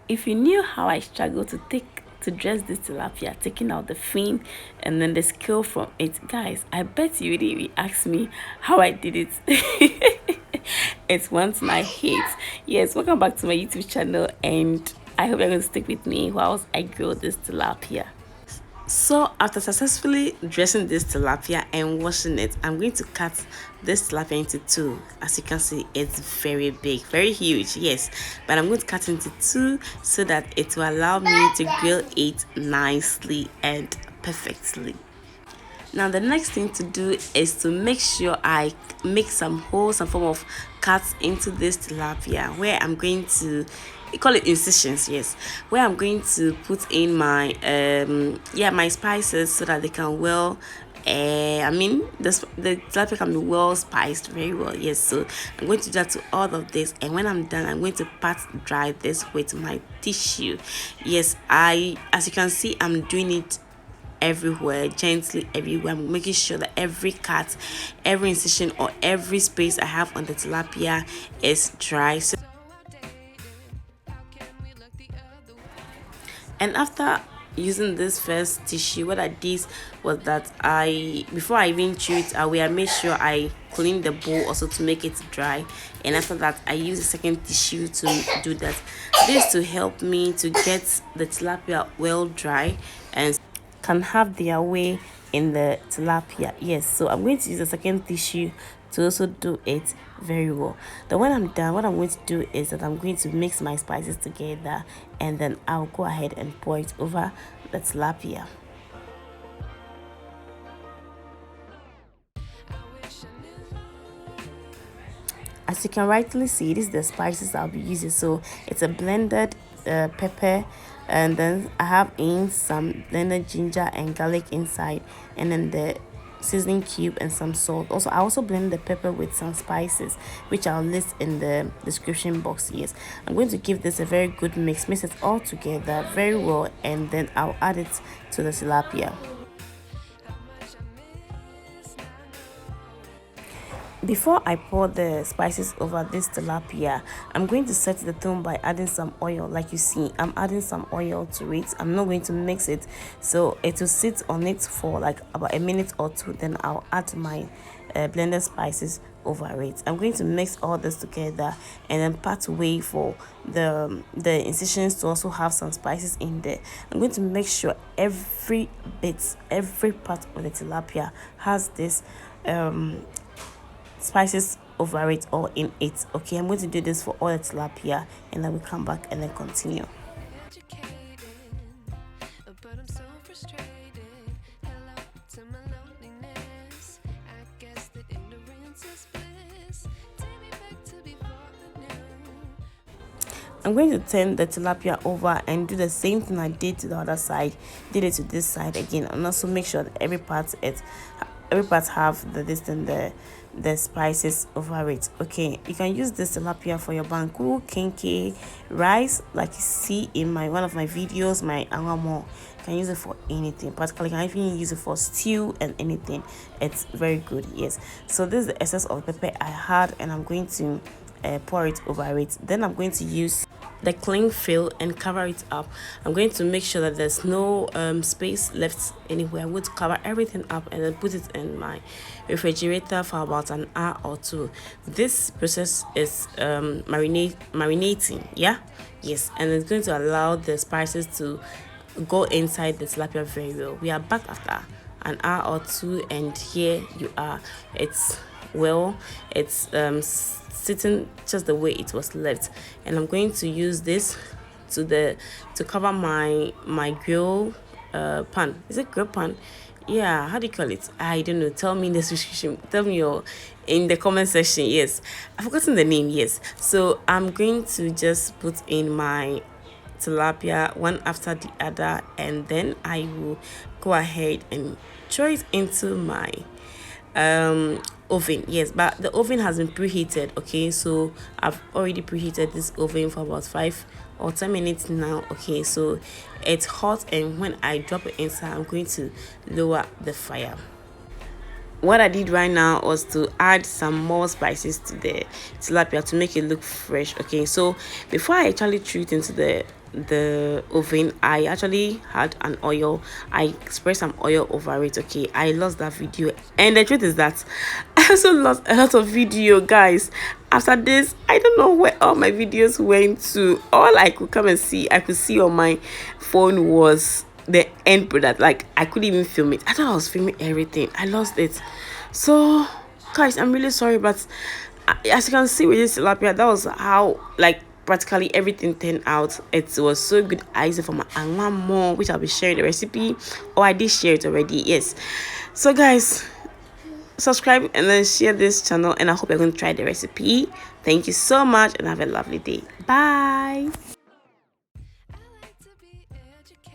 if you knew how I struggle to dress this tilapia, taking out the fin and then the scale from it, guys, I bet you didn't ask me how I did it. It's one thing I hate. Yes, welcome back to my YouTube channel, and I hope you're going to stick with me whilst I grow this tilapia. So after successfully dressing this tilapia and washing it, I'm going to cut this tilapia into two. As you can see, it's very big, very huge, yes, but I'm going to cut into two so that it will allow me to grill it nicely and perfectly. Now the next thing to do is to make sure I make some holes, some form of cuts into this tilapia, where I'm going to, we call it incisions, yes, where I'm going to put in my my spices so that they can the tilapia can be well spiced very well, yes. So I'm going to do that to all of this, and when I'm done, I'm going to pat dry this with my tissue. Yes, as you can see, I'm doing it everywhere, gently everywhere. I'm making sure that every cut, every incision, or every space I have on the tilapia is dry. And after using this first tissue, what I did was that before I even chew it away, I made sure I clean the bowl also to make it dry. And after that, I use the second tissue to do that. This to help me to get the tilapia well dry and can have their way in the tilapia. Yes, so I'm going to use the second tissue to also do it very well. Then when I'm done, what I'm going to do is that I'm going to mix my spices together, and then I'll go ahead and pour it over the tilapia. As you can rightly see, this is the spices I'll be using. So it's a blended pepper, and then I have in some blended ginger and garlic inside, and then the seasoning cube and some salt. Also, I also blend the pepper with some spices, which I'll list in the description box. Yes, I'm going to give this a very good mix it all together very well, and then I'll add it to the tilapia. Before I pour the spices over this tilapia, I'm going to set the tone by adding some oil. Like you see, I'm adding some oil to it. I'm not going to mix it, so it will sit on it for like about a minute or two. Then I'll add my blended spices over it. I'm going to mix all this together and then part way for the incisions to also have some spices in there. I'm going to make sure every part of the tilapia has this spices over it or in it. Okay, I'm going to do this for all the tilapia, and then we'll come back and then continue. I'm going to turn the tilapia over and do the same thing I did to the other side. Did it to this side again, and also make sure that every part have the spices over it. Okay, you can use this tilapia for your banku, kenke, rice, like you see in one of my videos, my angamo. You can use it for anything. Particularly, you can even use it for stew and anything. It's very good. Yes. So this is the essence of pepper I had, and I'm going to pour it over it. Then I'm going to use the cling film and cover it up. I'm going to make sure that there's no space left anywhere. I'm going to cover everything up and then put it in my refrigerator for about an hour or two. This process is marinating, yeah, yes, and it's going to allow the spices to go inside the tilapia very well. We are back after an hour or two, and here you are. It's sitting just the way it was left, and I'm going to use this to cover my grill pan. Is it grill pan? Yeah, how do you call it? I don't know. Tell me in the description. Tell me in the comment section. Yes, I've forgotten the name. Yes, so I'm going to just put in my tilapia one after the other, and then I will go ahead and throw it into my oven. Yes, but the oven has been preheated. Okay, so I've already preheated this oven for about 5 or 10 minutes now. Okay, so it's hot, and when I drop it inside, I'm going to lower the fire. what I did right now was to add some more spices to the tilapia to make it look fresh. Okay, so before I actually threw it into the oven, I actually had an oil. I spread some oil over it. Okay, I lost that video, and the truth is that I also lost a lot of video, guys. After this, I don't know where all my videos went to. All I could come and see, I could see on my phone was the end product. Like, I couldn't even film it. I thought I was filming everything. I lost it. So guys, I'm really sorry, but as you can see with this tilapia, that was how, like, practically everything turned out. It was so good. I used it for my and one more, which I'll be sharing the recipe, or I did share it already. Yes. So guys, subscribe and then share this channel, and I hope you're going to try the recipe. Thank you so much and have a lovely day. Bye.